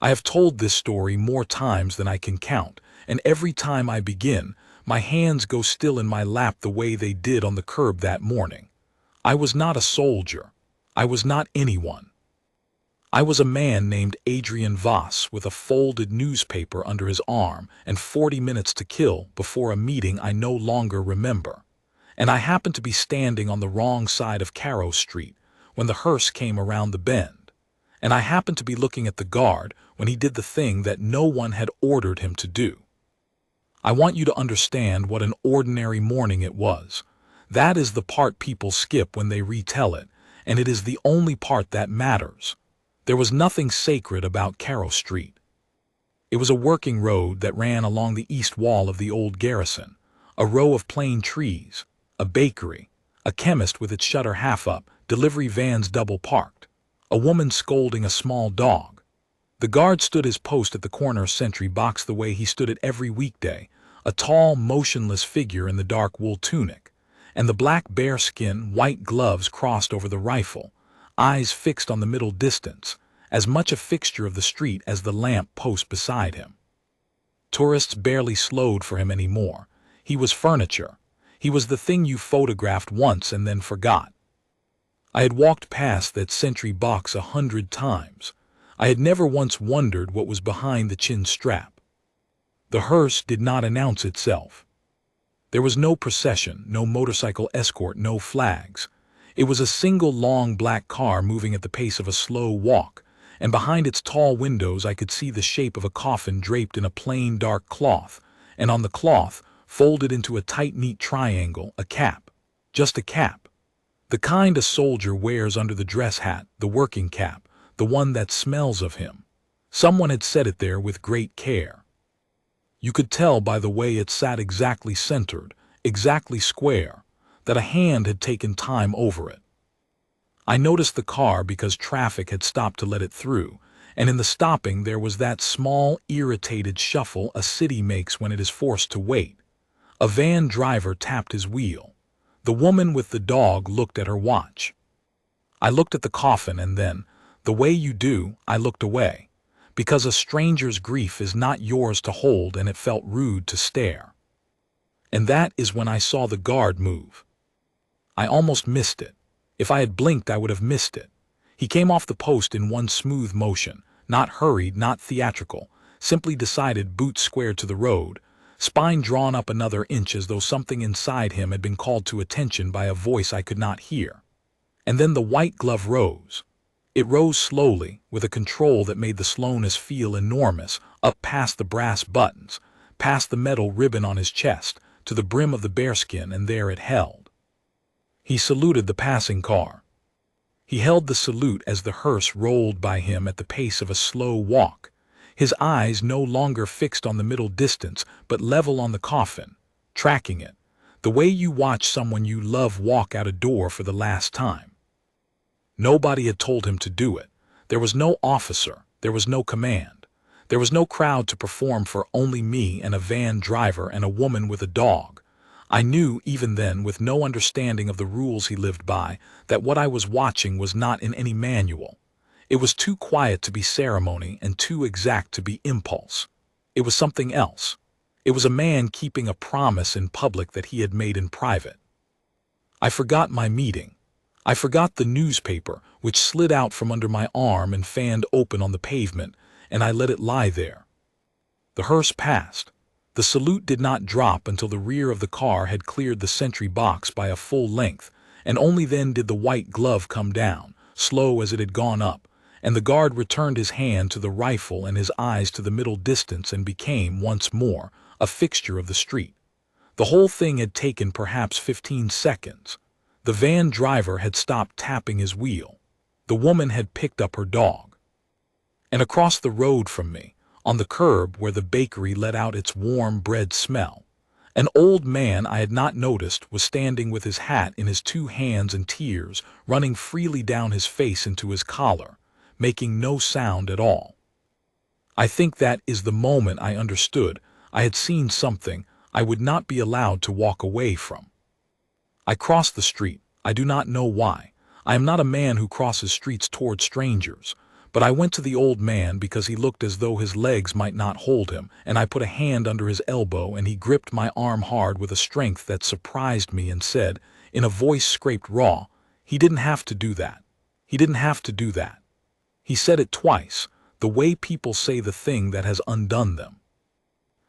I have told this story more times than I can count, and every time I begin, my hands go still in my lap the way they did on the curb that morning. I was not a soldier. I was not anyone. I was a man named Adrian Voss with a folded newspaper under his arm and 40 minutes to kill before a meeting I no longer remember. And I happened to be standing on the wrong side of Caro Street when the hearse came around the bend. And I happened to be looking at the guard when he did the thing that no one had ordered him to do. I want you to understand what an ordinary morning it was. That is the part people skip when they retell it, and it is the only part that matters. There was nothing sacred about Caro Street. It was a working road that ran along the east wall of the old garrison, a row of plain trees, a bakery, a chemist with its shutter half up, delivery vans double parked, a woman scolding a small dog. The guard stood his post at the corner sentry box the way he stood it every weekday, a tall, motionless figure in the dark wool tunic, and the black bearskin white gloves crossed over the rifle, eyes fixed on the middle distance, as much a fixture of the street as the lamp post beside him. Tourists barely slowed for him anymore. He was furniture. He was the thing you photographed once and then forgot. I had walked past that sentry box 100 times. I had never once wondered what was behind the chin strap. The hearse did not announce itself. There was no procession, no motorcycle escort, no flags. It was a single long black car moving at the pace of a slow walk, and behind its tall windows I could see the shape of a coffin draped in a plain dark cloth, and on the cloth, folded into a tight neat triangle, a cap. Just a cap. The kind a soldier wears under the dress hat, the working cap, the one that smells of him. Someone had set it there with great care. You could tell by the way it sat exactly centered, exactly square, that a hand had taken time over it. I noticed the car because traffic had stopped to let it through, and in the stopping there was that small, irritated shuffle a city makes when it is forced to wait. A van driver tapped his wheel. The woman with the dog looked at her watch. I looked at the coffin and then, the way you do, I looked away, because a stranger's grief is not yours to hold and it felt rude to stare. And that is when I saw the guard move. I almost missed it. If I had blinked, I would have missed it. He came off the post in one smooth motion, not hurried, not theatrical, simply decided, boots squared to the road, spine drawn up another inch as though something inside him had been called to attention by a voice I could not hear. And then the white glove rose. It rose slowly, with a control that made the slowness feel enormous, up past the brass buttons, past the metal ribbon on his chest, to the brim of the bearskin, and there it held. He saluted the passing car. He held the salute as the hearse rolled by him at the pace of a slow walk, his eyes no longer fixed on the middle distance but level on the coffin, tracking it, the way you watch someone you love walk out a door for the last time. Nobody had told him to do it. There was no officer. There was no command. There was no crowd to perform for, only me and a van driver and a woman with a dog. I knew, even then, with no understanding of the rules he lived by, that what I was watching was not in any manual. It was too quiet to be ceremony and too exact to be impulse. It was something else. It was a man keeping a promise in public that he had made in private. I forgot my meeting. I forgot the newspaper, which slid out from under my arm and fanned open on the pavement, and I let it lie there. The hearse passed. The salute did not drop until the rear of the car had cleared the sentry box by a full length, and only then did the white glove come down, slow as it had gone up, and the guard returned his hand to the rifle and his eyes to the middle distance and became, once more, a fixture of the street. The whole thing had taken perhaps 15 seconds. The van driver had stopped tapping his wheel. The woman had picked up her dog. And across the road from me, on the curb where the bakery let out its warm bread smell, an old man I had not noticed was standing with his hat in his 2 hands and tears running freely down his face into his collar, making no sound at all. I think that is the moment I understood I had seen something I would not be allowed to walk away from. I crossed the street. I do not know why. I am not a man who crosses streets toward strangers, But I went to the old man because he looked as though his legs might not hold him, and I put a hand under his elbow and he gripped my arm hard with a strength that surprised me and said, in a voice scraped raw, "He didn't have to do that. He didn't have to do that." He said it twice, the way people say the thing that has undone them.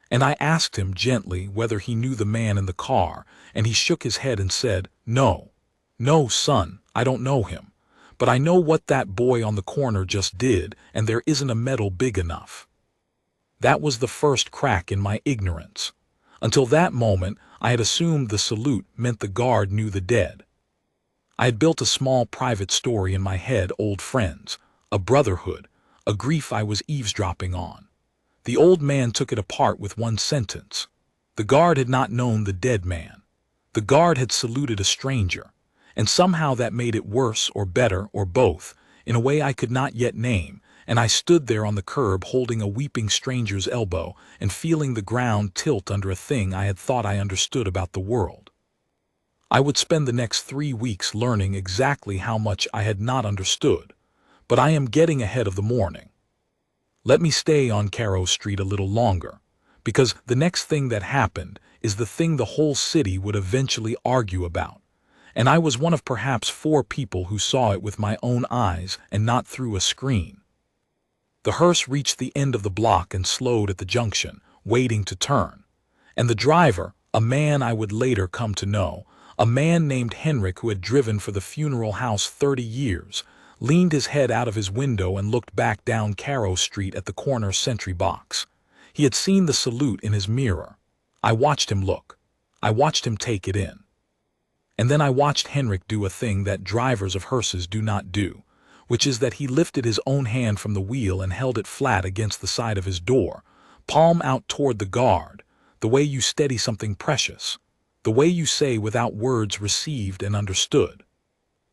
And I asked him gently whether he knew the man in the car, and he shook his head and said, "No. No, son, I don't know him. But I know what that boy on the corner just did, and there isn't a medal big enough." That was the first crack in my ignorance. Until that moment, I had assumed the salute meant the guard knew the dead. I had built a small private story in my head, old friends, a brotherhood, a grief I was eavesdropping on. The old man took it apart with one sentence. The guard had not known the dead man. The guard had saluted a stranger, and somehow that made it worse or better or both, in a way I could not yet name, and I stood there on the curb holding a weeping stranger's elbow and feeling the ground tilt under a thing I had thought I understood about the world. I would spend the next 3 weeks learning exactly how much I had not understood, but I am getting ahead of the morning. Let me stay on Caro Street a little longer, because the next thing that happened is the thing the whole city would eventually argue about, and I was one of perhaps 4 people who saw it with my own eyes and not through a screen. The hearse reached the end of the block and slowed at the junction, waiting to turn, and the driver, a man I would later come to know, a man named Henrik who had driven for the funeral house 30 years, leaned his head out of his window and looked back down Caro Street at the corner sentry box. He had seen the salute in his mirror. I watched him look. I watched him take it in. And then I watched Henrik do a thing that drivers of hearses do not do, which is that he lifted his own hand from the wheel and held it flat against the side of his door, palm out toward the guard, the way you steady something precious, the way you say without words received and understood.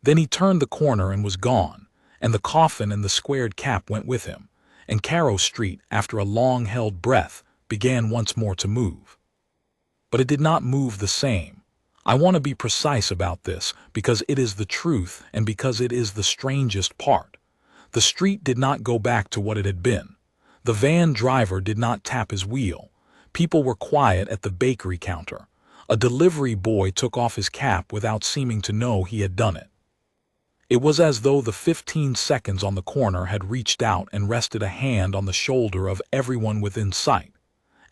Then he turned the corner and was gone, and the coffin and the squared cap went with him, and Caro Street, after a long-held breath, began once more to move. But it did not move the same. I want to be precise about this, because it is the truth and because it is the strangest part. The street did not go back to what it had been. The van driver did not tap his wheel. People were quiet at the bakery counter. A delivery boy took off his cap without seeming to know he had done it. It was as though the 15 seconds on the corner had reached out and rested a hand on the shoulder of everyone within sight,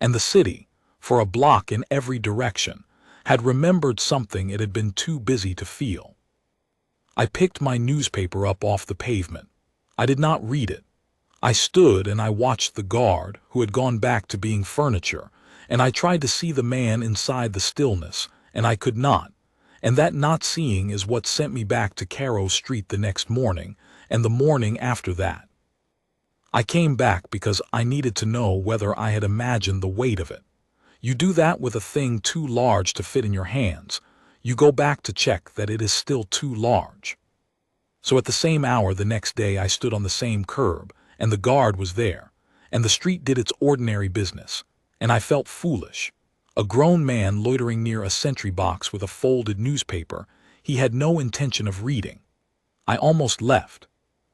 and the city, for a block in every direction, had remembered something it had been too busy to feel. I picked my newspaper up off the pavement. I did not read it. I stood and I watched the guard, who had gone back to being furniture, and I tried to see the man inside the stillness, and I could not. And that not seeing is what sent me back to Caro Street the next morning, and the morning after that. I came back because I needed to know whether I had imagined the weight of it. You do that with a thing too large to fit in your hands. You go back to check that it is still too large. So at the same hour the next day I stood on the same curb, and the guard was there, and the street did its ordinary business, and I felt foolish. A grown man loitering near a sentry box with a folded newspaper he had no intention of reading. I almost left.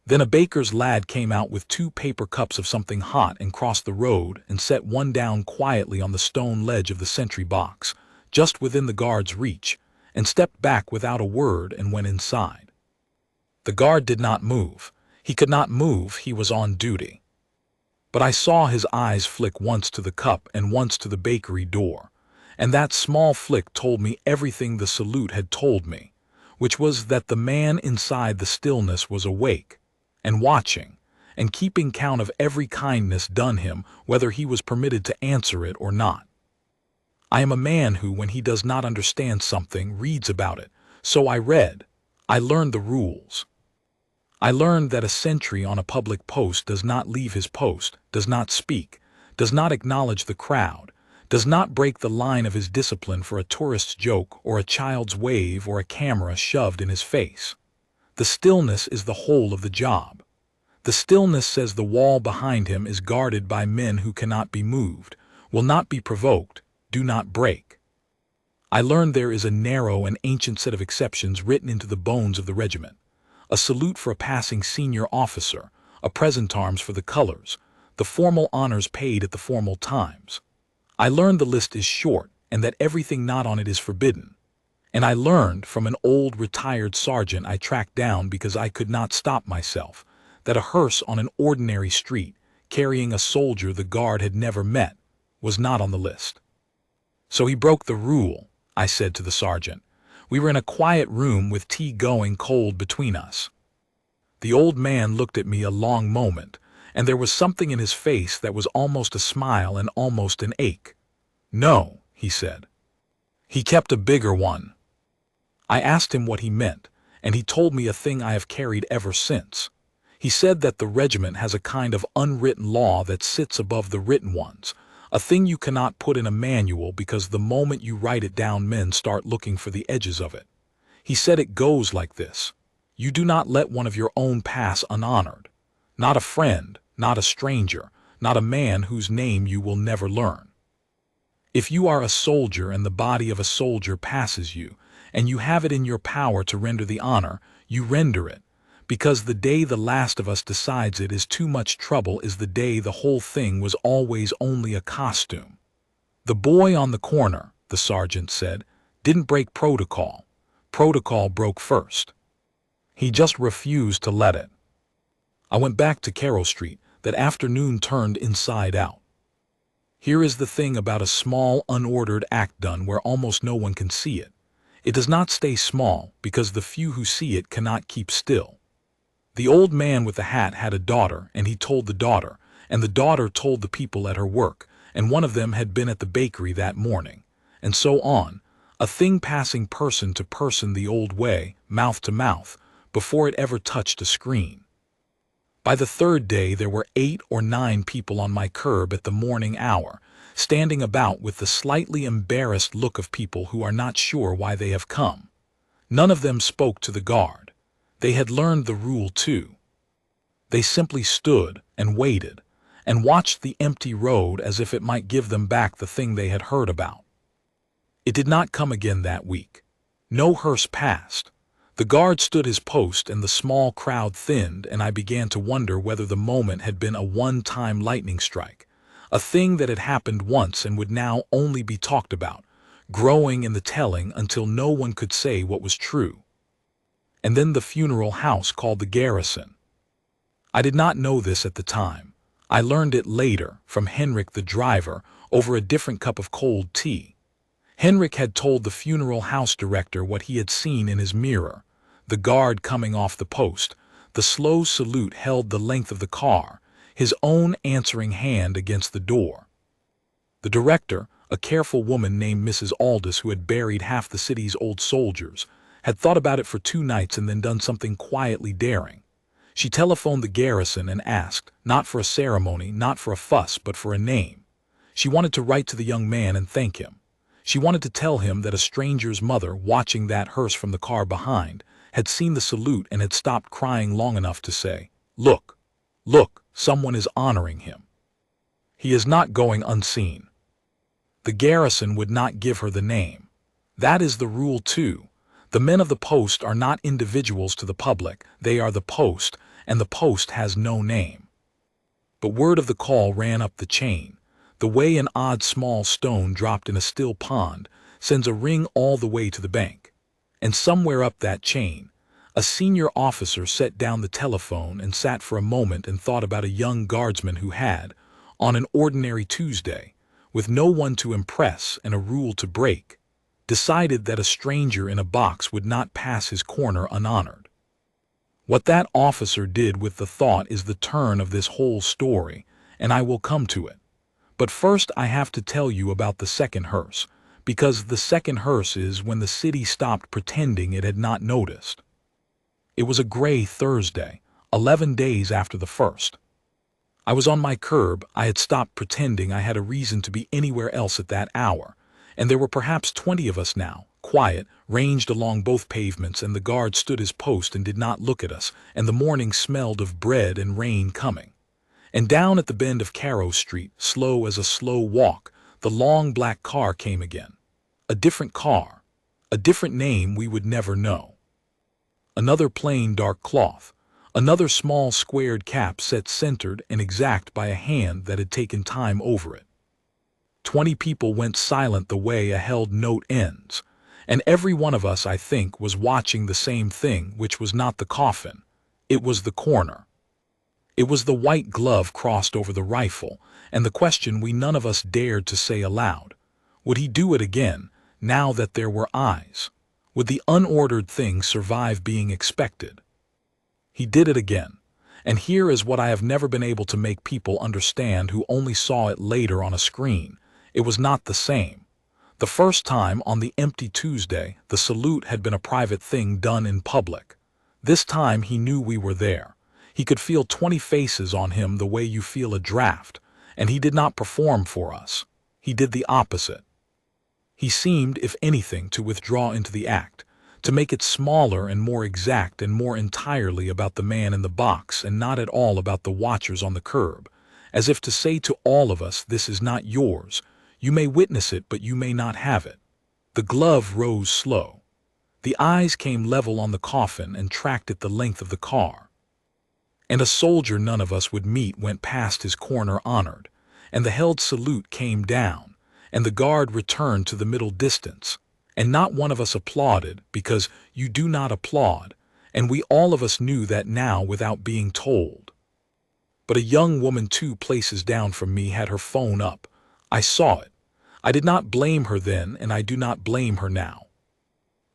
Then a baker's lad came out with 2 paper cups of something hot and crossed the road and set one down quietly on the stone ledge of the sentry box, just within the guard's reach, and stepped back without a word and went inside. The guard did not move. He could not move, he was on duty. But I saw his eyes flick once to the cup and once to the bakery door, and that small flick told me everything the salute had told me, which was that the man inside the stillness was awake, and watching, and keeping count of every kindness done him, whether he was permitted to answer it or not. I am a man who, when he does not understand something, reads about it, so I read. I learned the rules. I learned that a sentry on a public post does not leave his post, does not speak, does not acknowledge the crowd, does not break the line of his discipline for a tourist's joke or a child's wave or a camera shoved in his face. The stillness is the whole of the job. The stillness says the wall behind him is guarded by men who cannot be moved, will not be provoked, do not break. I learned there is a narrow and ancient set of exceptions written into the bones of the regiment. A salute for a passing senior officer, a present arms for the colors, the formal honors paid at the formal times. I learned the list is short and that everything not on it is forbidden. And I learned from an old retired sergeant I tracked down because I could not stop myself, that a hearse on an ordinary street, carrying a soldier the guard had never met, was not on the list. So he broke the rule, I said to the sergeant. We were in a quiet room with tea going cold between us. The old man looked at me a long moment, and there was something in his face that was almost a smile and almost an ache. No, he said. He kept a bigger one. I asked him what he meant, and he told me a thing I have carried ever since. He said that the regiment has a kind of unwritten law that sits above the written ones, a thing you cannot put in a manual because the moment you write it down men start looking for the edges of it. He said it goes like this. You do not let one of your own pass unhonored. Not a friend, not a stranger, not a man whose name you will never learn. If you are a soldier and the body of a soldier passes you, and you have it in your power to render the honor, you render it, because the day the last of us decides it is too much trouble is the day the whole thing was always only a costume. The boy on the corner, the sergeant said, didn't break protocol. Protocol broke first. He just refused to let it. I went back to Carroll Street. That afternoon turned inside out. Here is the thing about a small, unordered act done where almost no one can see it. It does not stay small because the few who see it cannot keep still. The old man with the hat had a daughter, and he told the daughter, and the daughter told the people at her work, and one of them had been at the bakery that morning, and so on, a thing passing person to person the old way, mouth to mouth, before it ever touched a screen. By the third day there were 8 or 9 people on my curb at the morning hour, standing about with the slightly embarrassed look of people who are not sure why they have come. None of them spoke to the guard. They had learned the rule too. They simply stood and waited, and watched the empty road as if it might give them back the thing they had heard about. It did not come again that week. No hearse passed. The guard stood his post and the small crowd thinned, and I began to wonder whether the moment had been a one-time lightning strike, a thing that had happened once and would now only be talked about, growing in the telling until no one could say what was true. And then the funeral house called the garrison. I did not know this at the time. I learned it later from Henrik the driver over a different cup of cold tea. Henrik had told the funeral house director what he had seen in his mirror. The guard coming off the post, the slow salute held the length of the car, his own answering hand against the door. The director, a careful woman named Mrs. Aldous who had buried half the city's old soldiers, had thought about it for 2 nights and then done something quietly daring. She telephoned the garrison and asked, not for a ceremony, not for a fuss, but for a name. She wanted to write to the young man and thank him. She wanted to tell him that a stranger's mother, watching that hearse from the car behind, had seen the salute and had stopped crying long enough to say, "Look, look, someone is honoring him. He is not going unseen." The garrison would not give her the name. That is the rule too. The men of the post are not individuals to the public, they are the post, and the post has no name. But word of the call ran up the chain. The way an odd small stone dropped in a still pond sends a ring all the way to the bank. And somewhere up that chain, a senior officer set down the telephone and sat for a moment and thought about a young guardsman who had, on an ordinary Tuesday, with no one to impress and a rule to break, decided that a stranger in a box would not pass his corner unhonored. What that officer did with the thought is the turn of this whole story, and I will come to it. But first I have to tell you about the second hearse, because the second hearse is when the city stopped pretending it had not noticed. It was a gray Thursday, 11 days after the first. I was on my curb. I had stopped pretending I had a reason to be anywhere else at that hour, and there were perhaps 20 of us now, quiet, ranged along both pavements, and the guard stood his post and did not look at us, and the morning smelled of bread and rain coming. And down at the bend of Carrow Street, slow as a slow walk, the long black car came again. A different car, a different name we would never know. Another plain dark cloth, Another small squared cap set centered and exact by a hand that had taken time over it. 20 people went silent the way a held note ends, and every one of us, I think, was watching the same thing, which was not the coffin. It was the corner. It was the white glove crossed over the rifle, and the question we none of us dared to say aloud. Would he do it again, now that there were eyes? Would the unordered thing survive being expected? He did it again, and here is what I have never been able to make people understand who only saw it later on a screen. It was not the same. The first time, on the empty Tuesday, the salute had been a private thing done in public. This time he knew we were there. He could feel 20 faces on him the way you feel a draft, and he did not perform for us. He did the opposite. He seemed, if anything, to withdraw into the act, to make it smaller and more exact and more entirely about the man in the box and not at all about the watchers on the curb, as if to say to all of us, this is not yours. You may witness it, but you may not have it. The glove rose slow. The eyes came level on the coffin and tracked it the length of the car. And a soldier none of us would meet went past his corner honored, and the held salute came down, and the guard returned to the middle distance, and not one of us applauded, because you do not applaud, and we all of us knew that now without being told. But a young woman 2 places down from me had her phone up. I saw it. I did not blame her then, and I do not blame her now.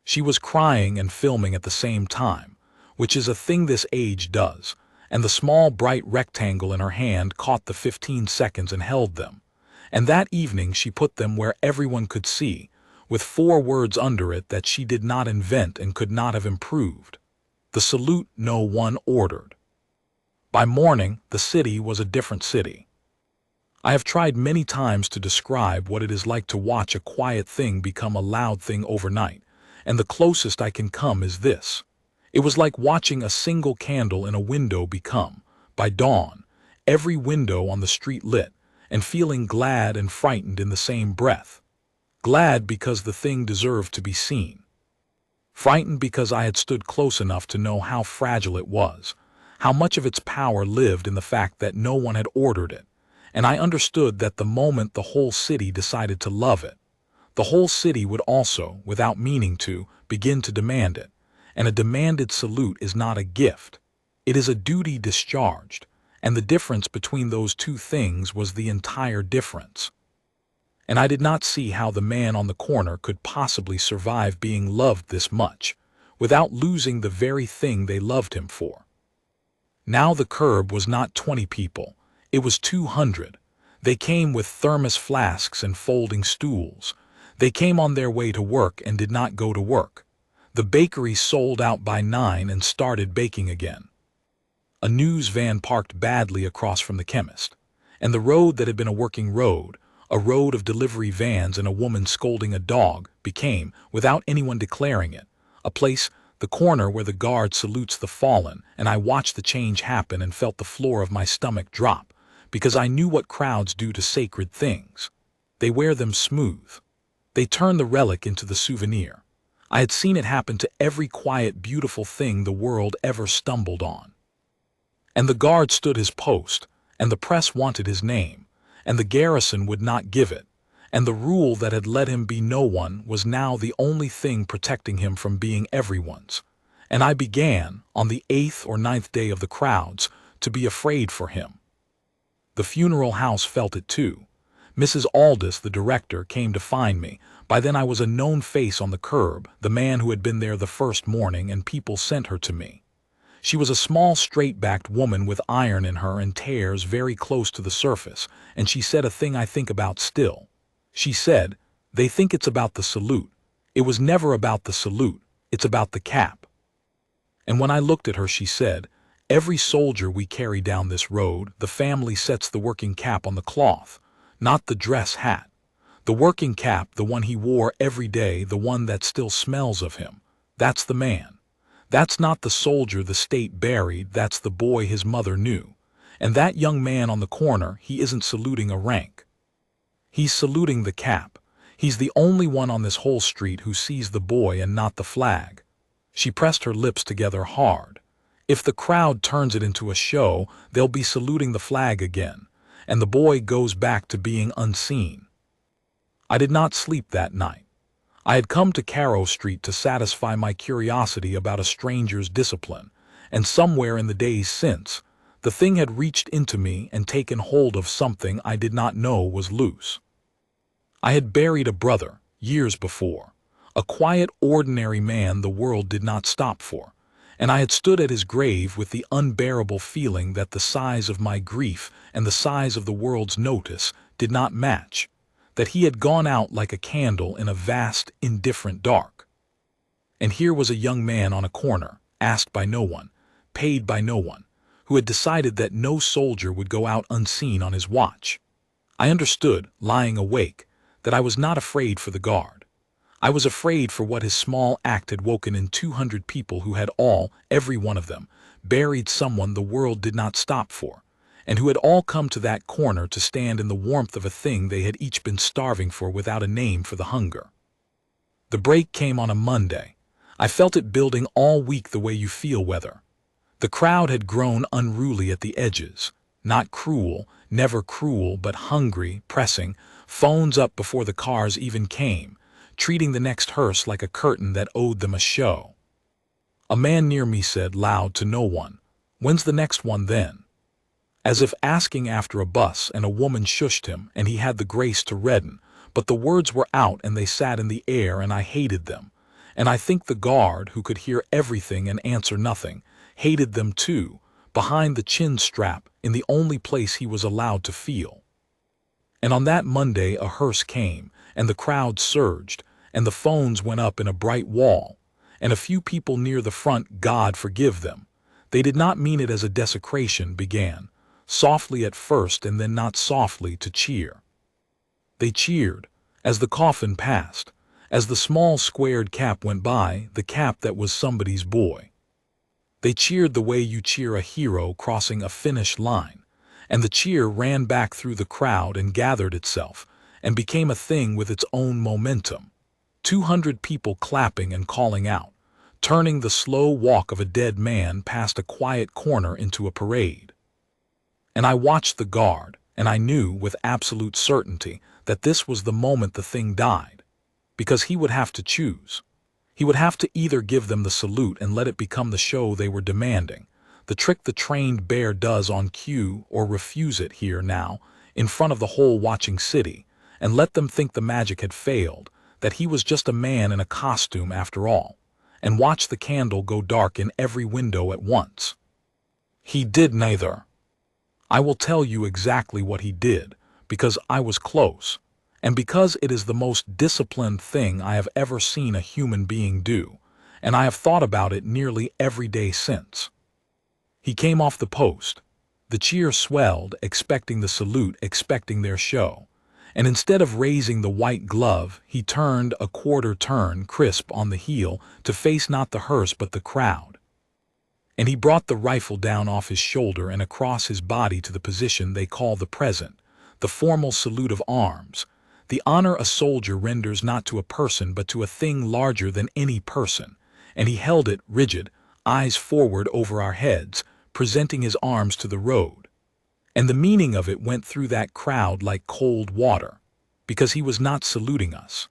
She was crying and filming at the same time, which is a thing this age does, and the small bright rectangle in her hand caught the 15 seconds and held them. And that evening she put them where everyone could see, with 4 words under it that she did not invent and could not have improved. The salute no one ordered. By morning, the city was a different city. I have tried many times to describe what it is like to watch a quiet thing become a loud thing overnight, and the closest I can come is this. It was like watching a single candle in a window become, by dawn, every window on the street lit, and feeling glad and frightened in the same breath. Glad because the thing deserved to be seen. Frightened because I had stood close enough to know how fragile it was, how much of its power lived in the fact that no one had ordered it, and I understood that the moment the whole city decided to love it, the whole city would also, without meaning to, begin to demand it, and a demanded salute is not a gift. It is a duty discharged, and the difference between those 2 things was the entire difference. And I did not see how the man on the corner could possibly survive being loved this much, without losing the very thing they loved him for. Now the curb was not 20 people, it was 200. They came with thermos flasks and folding stools. They came on their way to work and did not go to work. The bakery sold out by 9 and started baking again. A news van parked badly across from the chemist, and the road that had been a working road, a road of delivery vans and a woman scolding a dog, became, without anyone declaring it, a place, the corner where the guard salutes the fallen, and I watched the change happen and felt the floor of my stomach drop, because I knew what crowds do to sacred things. They wear them smooth. They turn the relic into the souvenir. I had seen it happen to every quiet, beautiful thing the world ever stumbled on. And the guard stood his post, and the press wanted his name, and the garrison would not give it, and the rule that had let him be no one was now the only thing protecting him from being everyone's. And I began, on the 8th or 9th day of the crowds, to be afraid for him. The funeral house felt it too. Mrs. Aldous, the director, came to find me. By then I was a known face on the curb, the man who had been there the first morning, and people sent her to me. She was a small, straight-backed woman with iron in her and tears very close to the surface, and she said a thing I think about still. She said, "They think it's about the salute. It was never about the salute, it's about the cap." And when I looked at her, she said, "Every soldier we carry down this road, the family sets the working cap on the cloth, not the dress hat. The working cap, the one he wore every day, the one that still smells of him. That's the man. That's not the soldier the state buried, that's the boy his mother knew. And that young man on the corner, he isn't saluting a rank. He's saluting the cap. He's the only one on this whole street who sees the boy and not the flag." She pressed her lips together hard. If the crowd turns it into a show, they'll be saluting the flag again, and the boy goes back to being unseen. I did not sleep that night. I had come to Caro Street to satisfy my curiosity about a stranger's discipline, and somewhere in the days since, the thing had reached into me and taken hold of something I did not know was loose. I had buried a brother, years before, a quiet, ordinary man the world did not stop for, and I had stood at his grave with the unbearable feeling that the size of my grief and the size of the world's notice did not match, that he had gone out like a candle in a vast, indifferent dark. And here was a young man on a corner, asked by no one, paid by no one, who had decided that no soldier would go out unseen on his watch. I understood, lying awake, that I was not afraid for the guard. I was afraid for what his small act had woken in 200 people who had all, every one of them, buried someone the world did not stop for, and who had all come to that corner to stand in the warmth of a thing they had each been starving for without a name for the hunger. The break came on a Monday. I felt it building all week the way you feel weather. The crowd had grown unruly at the edges, not cruel, never cruel, but hungry, pressing, phones up before the cars even came, treating the next hearse like a curtain that owed them a show. A man near me said loud to no one, "When's the next one then?" As if asking after a bus, and a woman shushed him, and he had the grace to redden, but the words were out and they sat in the air, and I hated them. And I think the guard, who could hear everything and answer nothing, hated them too, behind the chin strap, in the only place he was allowed to feel. And on that Monday a hearse came, and the crowd surged, and the phones went up in a bright wall, and a few people near the front, God forgive them, they did not mean it as a desecration, began, softly at first and then not softly, to cheer. They cheered, as the coffin passed, as the small squared cap went by, the cap that was somebody's boy. They cheered the way you cheer a hero crossing a finish line, and the cheer ran back through the crowd and gathered itself, and became a thing with its own momentum. 200 people clapping and calling out, turning the slow walk of a dead man past a quiet corner into a parade. And I watched the guard, and I knew with absolute certainty that this was the moment the thing died, because he would have to choose. He would have to either give them the salute and let it become the show they were demanding, the trick the trained bear does on cue, or refuse it here now, in front of the whole watching city, and let them think the magic had failed, that he was just a man in a costume after all, and watch the candle go dark in every window at once. He did neither. I will tell you exactly what he did, because I was close, and because it is the most disciplined thing I have ever seen a human being do, and I have thought about it nearly every day since. He came off the post. The cheer swelled, expecting the salute, expecting their show, and instead of raising the white glove, he turned a quarter turn, crisp on the heel, to face not the hearse but the crowd. And he brought the rifle down off his shoulder and across his body to the position they call the present, the formal salute of arms, the honor a soldier renders not to a person but to a thing larger than any person, and he held it rigid, eyes forward over our heads, presenting his arms to the road. And the meaning of it went through that crowd like cold water, because he was not saluting us.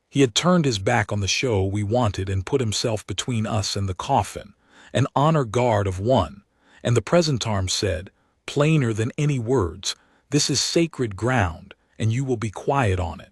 He had turned his back on the show we wanted and put himself between us and the coffin, an honor guard of one, and the present arm said, plainer than any words, "This is sacred ground, and you will be quiet on it."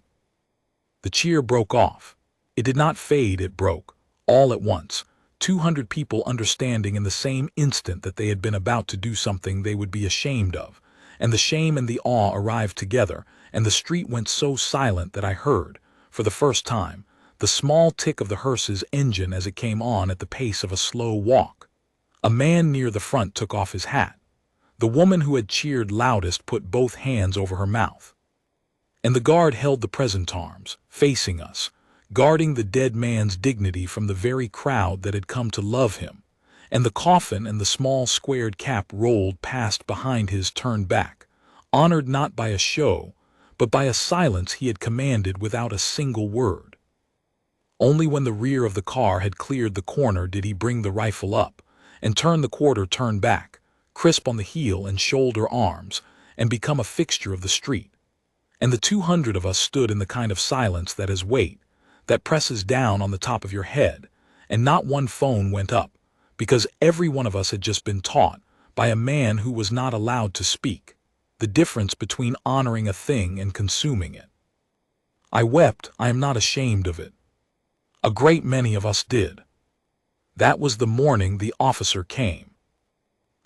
The cheer broke off. It did not fade, it broke, all at once, 200 people understanding in the same instant that they had been about to do something they would be ashamed of, and the shame and the awe arrived together, and the street went so silent that I heard, for the first time, the small tick of the hearse's engine as it came on at the pace of a slow walk. A man near the front took off his hat. The woman who had cheered loudest put both hands over her mouth. And the guard held the present arms, facing us, guarding the dead man's dignity from the very crowd that had come to love him, and the coffin and the small squared cap rolled past behind his turned back, honored not by a show, but by a silence he had commanded without a single word. Only when the rear of the car had cleared the corner did he bring the rifle up, and turn the quarter turn back, crisp on the heel and shoulder arms, and become a fixture of the street. And the 200 of us stood in the kind of silence that is weight, that presses down on the top of your head, and not one phone went up, because every one of us had just been taught, by a man who was not allowed to speak, the difference between honoring a thing and consuming it. I wept, I am not ashamed of it. A great many of us did. That was the morning the officer came.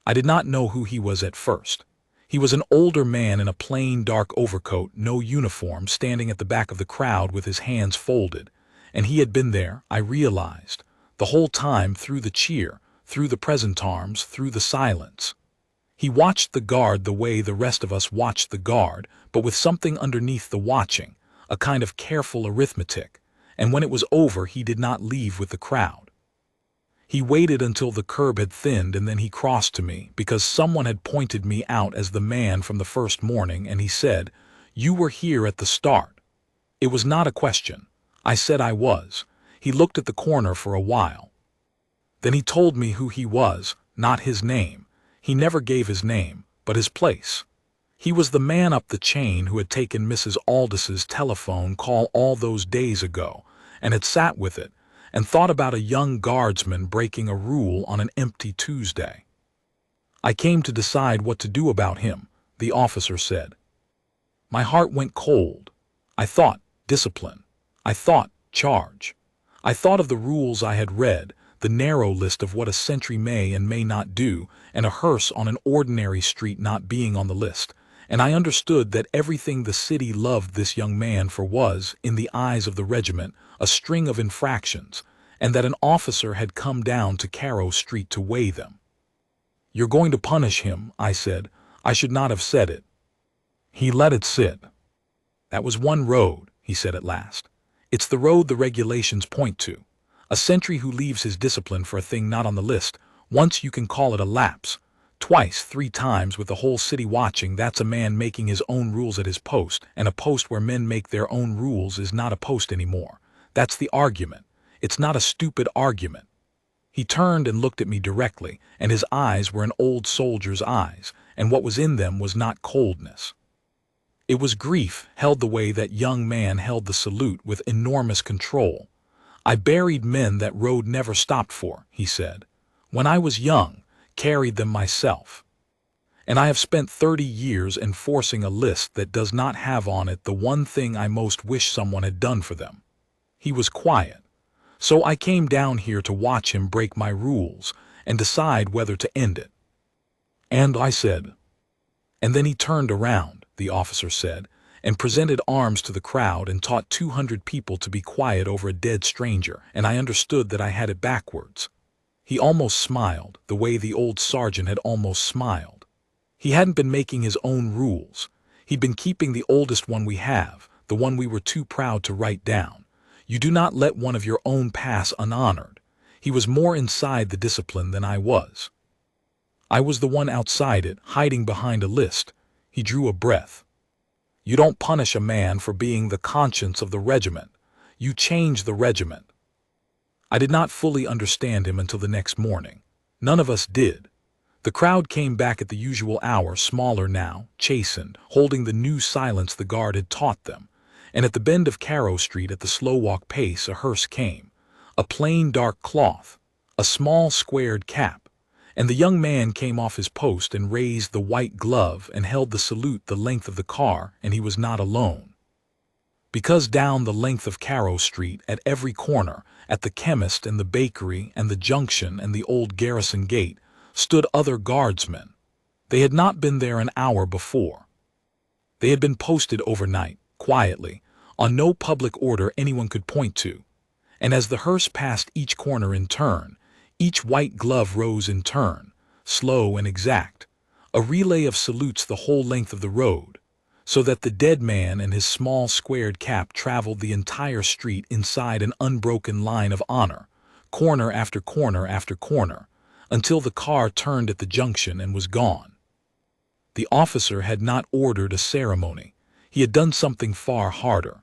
I did not know who he was at first. He was an older man in a plain dark overcoat, no uniform, standing at the back of the crowd with his hands folded, and he had been there, I realized, the whole time, through the cheer, through the present arms, through the silence. He watched the guard the way the rest of us watched the guard, but with something underneath the watching, a kind of careful arithmetic, and when it was over he did not leave with the crowd. He waited until the curb had thinned, and then he crossed to me, because someone had pointed me out as the man from the first morning, and he said, "You were here at the start." It was not a question. I said I was. He looked at the corner for a while. Then he told me who he was, not his name. He never gave his name, but his place. He was the man up the chain who had taken Mrs. Aldis's telephone call all those days ago, and had sat with it, and thought about a young guardsman breaking a rule on an empty Tuesday. "I came to decide what to do about him," the officer said. My heart went cold. I thought discipline. I thought charge. I thought of the rules I had read, the narrow list of what a sentry may and may not do, and a hearse on an ordinary street not being on the list, and I understood that everything the city loved this young man for was, in the eyes of the regiment, a string of infractions, and that an officer had come down to Carrow Street to weigh them. "You're going to punish him," I said. I should not have said it. He let it sit. "That was one road," he said at last. "It's the road the regulations point to. A sentry who leaves his discipline for a thing not on the list, once you can call it a lapse. Twice, 3 times with the whole city watching, that's a man making his own rules at his post, and a post where men make their own rules is not a post anymore. That's the argument. It's not a stupid argument." He turned and looked at me directly, and his eyes were an old soldier's eyes, and what was in them was not coldness. It was grief, held the way that young man held the salute, with enormous control. "I buried men that road never stopped for," he said. "When I was young, carried them myself. And I have spent 30 years enforcing a list that does not have on it the one thing I most wish someone had done for them." He was quiet. "So I came down here to watch him break my rules and decide whether to end it." And I said. And then he turned around, the officer said, and presented arms to the crowd and taught 200 people to be quiet over a dead stranger, and I understood that I had it backwards. He almost smiled, the way the old sergeant had almost smiled. He hadn't been making his own rules. He'd been keeping the oldest one we have, the one we were too proud to write down. You do not let one of your own pass unhonored. He was more inside the discipline than I was. I was the one outside it, hiding behind a list. He drew a breath. "You don't punish a man for being the conscience of the regiment. You change the regiment." I did not fully understand him until the next morning. None of us did. The crowd came back at the usual hour, smaller now, chastened, holding the new silence the guard had taught them. And at the bend of Carrow Street, at the slow walk pace, a hearse came. A plain dark cloth, a small squared cap, and the young man came off his post and raised the white glove and held the salute the length of the car, and he was not alone. Because down the length of Carrow Street, at every corner, at the chemist and the bakery and the junction and the old garrison gate, stood other guardsmen. They had not been there an hour before. They had been posted overnight, quietly, on no public order anyone could point to. And as the hearse passed each corner in turn, each white glove rose in turn, slow and exact, a relay of salutes the whole length of the road, so that the dead man and his small squared cap traveled the entire street inside an unbroken line of honor, corner after corner after corner, until the car turned at the junction and was gone. The officer had not ordered a ceremony. He had done something far harder.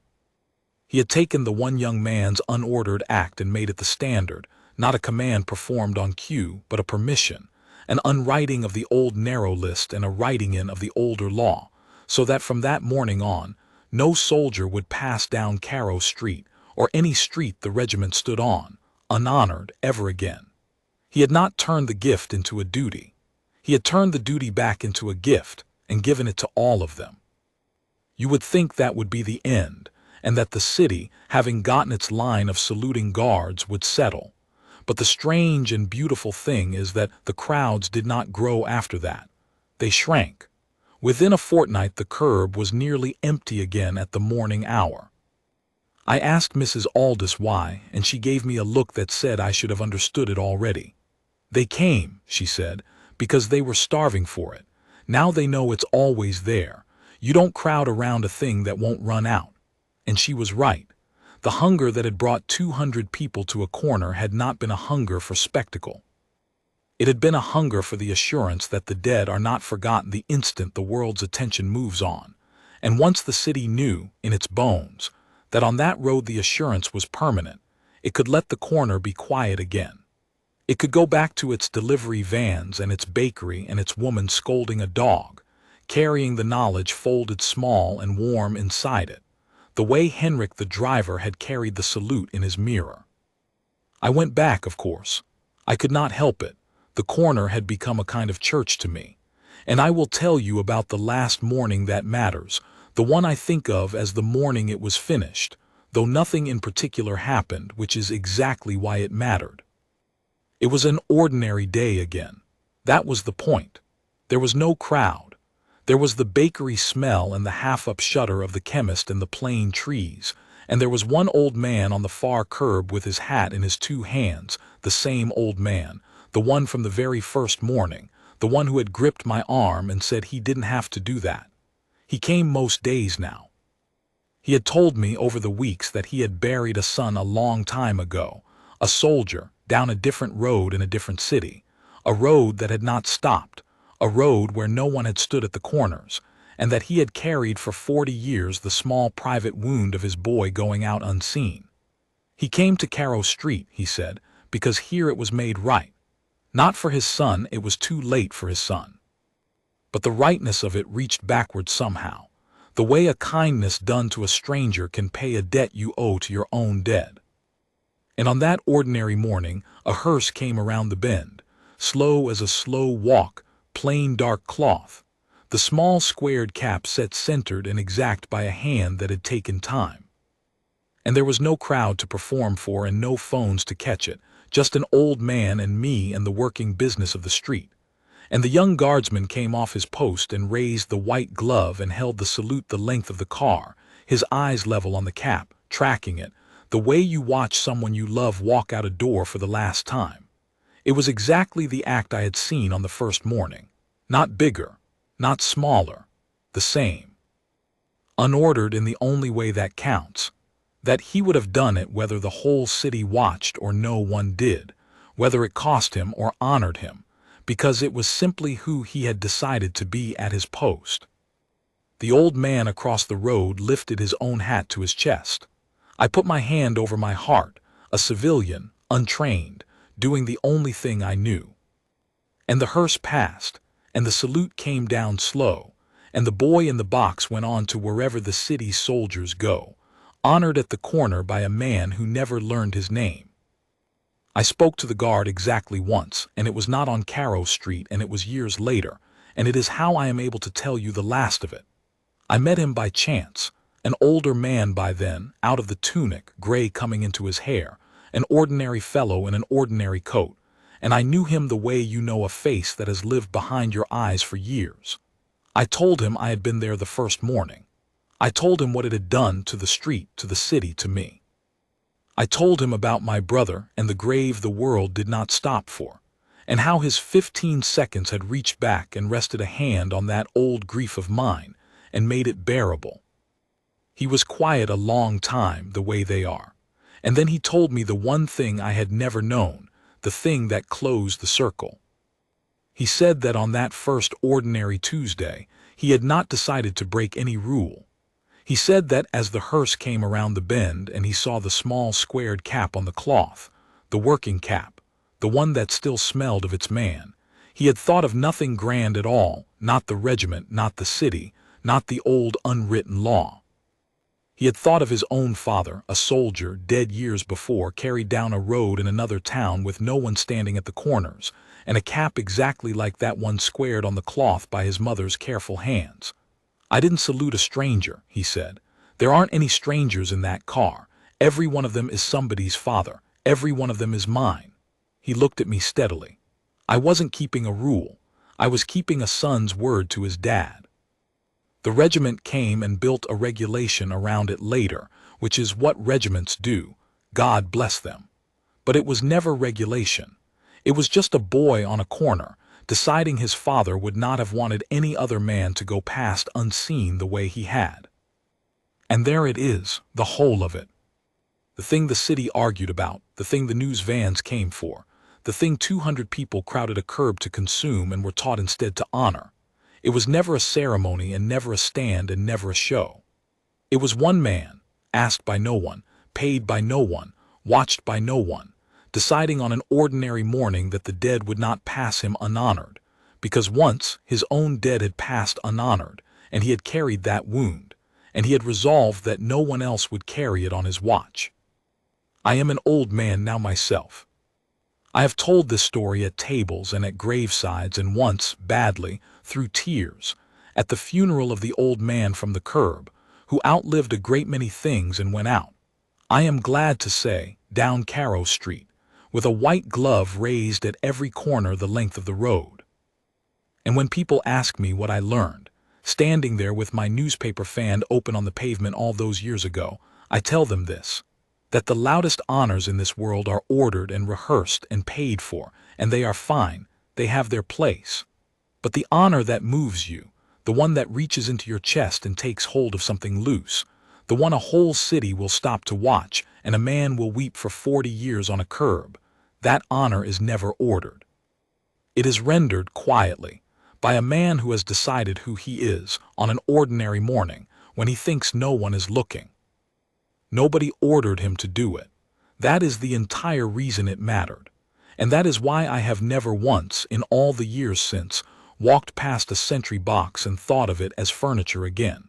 He had taken the one young man's unordered act and made it the standard, not a command performed on cue, but a permission, an unwriting of the old narrow list and a writing in of the older law, so that from that morning on, no soldier would pass down Carrow Street, or any street the regiment stood on, unhonored ever again. He had not turned the gift into a duty. He had turned the duty back into a gift and given it to all of them. You would think that would be the end, and that the city, having gotten its line of saluting guards, would settle. But the strange and beautiful thing is that the crowds did not grow after that. They shrank. Within a fortnight the curb was nearly empty again at the morning hour. I asked Mrs. Aldous why, and she gave me a look that said I should have understood it already. They came, she said, because they were starving for it. Now they know it's always there. You don't crowd around a thing that won't run out. And she was right. The hunger that had brought 200 people to a corner had not been a hunger for spectacle. It had been a hunger for the assurance that the dead are not forgotten the instant the world's attention moves on. And once the city knew, in its bones, that on that road the assurance was permanent, it could let the corner be quiet again. It could go back to its delivery vans and its bakery and its woman scolding a dog, carrying the knowledge folded small and warm inside it, the way Henrik the driver had carried the salute in his mirror. I went back, of course. I could not help it. The corner had become a kind of church to me. And I will tell you about the last morning that matters, the one I think of as the morning it was finished, though nothing in particular happened, which is exactly why it mattered. It was an ordinary day again. That was the point. There was no crowd. There was the bakery smell and the half-up shutter of the chemist and the plane trees, and there was one old man on the far curb with his hat in his two hands, the same old man, the one from the very first morning, the one who had gripped my arm and said he didn't have to do that. He came most days now. He had told me over the weeks that he had buried a son a long time ago, a soldier, down a different road in a different city, a road that had not stopped, a road where no one had stood at the corners, and that he had carried for 40 years the small private wound of his boy going out unseen. He came to Carrow Street, he said, because here it was made right. Not for his son, it was too late for his son. But the rightness of it reached backward somehow, the way a kindness done to a stranger can pay a debt you owe to your own dead. And on that ordinary morning, a hearse came around the bend, slow as a slow walk, plain dark cloth, the small squared cap set centered and exact by a hand that had taken time. And there was no crowd to perform for and no phones to catch it, just an old man and me and the working business of the street. And the young guardsman came off his post and raised the white glove and held the salute the length of the car, his eyes level on the cap, tracking it, the way you watch someone you love walk out a door for the last time. It was exactly the act I had seen on the first morning. Not bigger, not smaller, the same. Unordered in the only way that counts. That he would have done it whether the whole city watched or no one did, whether it cost him or honored him, because it was simply who he had decided to be at his post. The old man across the road lifted his own hat to his chest. I put my hand over my heart, a civilian, untrained, doing the only thing I knew. And the hearse passed, and the salute came down slow, and the boy in the box went on to wherever the city's soldiers go, honored at the corner by a man who never learned his name. I spoke to the guard exactly once, and it was not on Carrow Street, and it was years later, and it is how I am able to tell you the last of it. I met him by chance, an older man by then, out of the tunic, gray coming into his hair, an ordinary fellow in an ordinary coat, and I knew him the way you know a face that has lived behind your eyes for years. I told him I had been there the first morning. I told him what it had done to the street, to the city, to me. I told him about my brother and the grave the world did not stop for, and how his 15 seconds had reached back and rested a hand on that old grief of mine and made it bearable. He was quiet a long time, the way they are, and then he told me the one thing I had never known, the thing that closed the circle. He said that on that first ordinary Tuesday, he had not decided to break any rule. He said that as the hearse came around the bend and he saw the small squared cap on the cloth, the working cap, the one that still smelled of its man. He had thought of nothing grand at all, not the regiment, not the city, not the old unwritten law. He had thought of his own father, a soldier, dead years before, carried down a road in another town with no one standing at the corners, and a cap exactly like that one squared on the cloth by his mother's careful hands. "I didn't salute a stranger," he said. "There aren't any strangers in that car. Every one of them is somebody's father. Every one of them is mine." He looked at me steadily. I wasn't keeping a rule. I was keeping a son's word to his dad. The regiment came and built a regulation around it later, which is what regiments do. God bless them. But it was never regulation. It was just a boy on a corner, deciding his father would not have wanted any other man to go past unseen the way he had. And there it is, the whole of it. The thing the city argued about, the thing the news vans came for, the thing 200 people crowded a curb to consume and were taught instead to honor. It was never a ceremony and never a stand and never a show. It was one man, asked by no one, paid by no one, watched by no one, deciding on an ordinary morning that the dead would not pass him unhonored, because once his own dead had passed unhonored, and he had carried that wound, and he had resolved that no one else would carry it on his watch. I am an old man now myself. I have told this story at tables and at gravesides, and once, badly, through tears, at the funeral of the old man from the curb, who outlived a great many things and went out, I am glad to say, down Carrow Street, with a white glove raised at every corner the length of the road. And when people ask me what I learned, standing there with my newspaper fan open on the pavement all those years ago, I tell them this: that the loudest honors in this world are ordered and rehearsed and paid for, and they are fine, they have their place. But the honor that moves you, the one that reaches into your chest and takes hold of something loose, the one a whole city will stop to watch and a man will weep for 40 years on a curb, that honor is never ordered. It is rendered quietly, by a man who has decided who he is on an ordinary morning when he thinks no one is looking. Nobody ordered him to do it. That is the entire reason it mattered. And that is why I have never once, in all the years since, walked past a sentry box and thought of it as furniture again.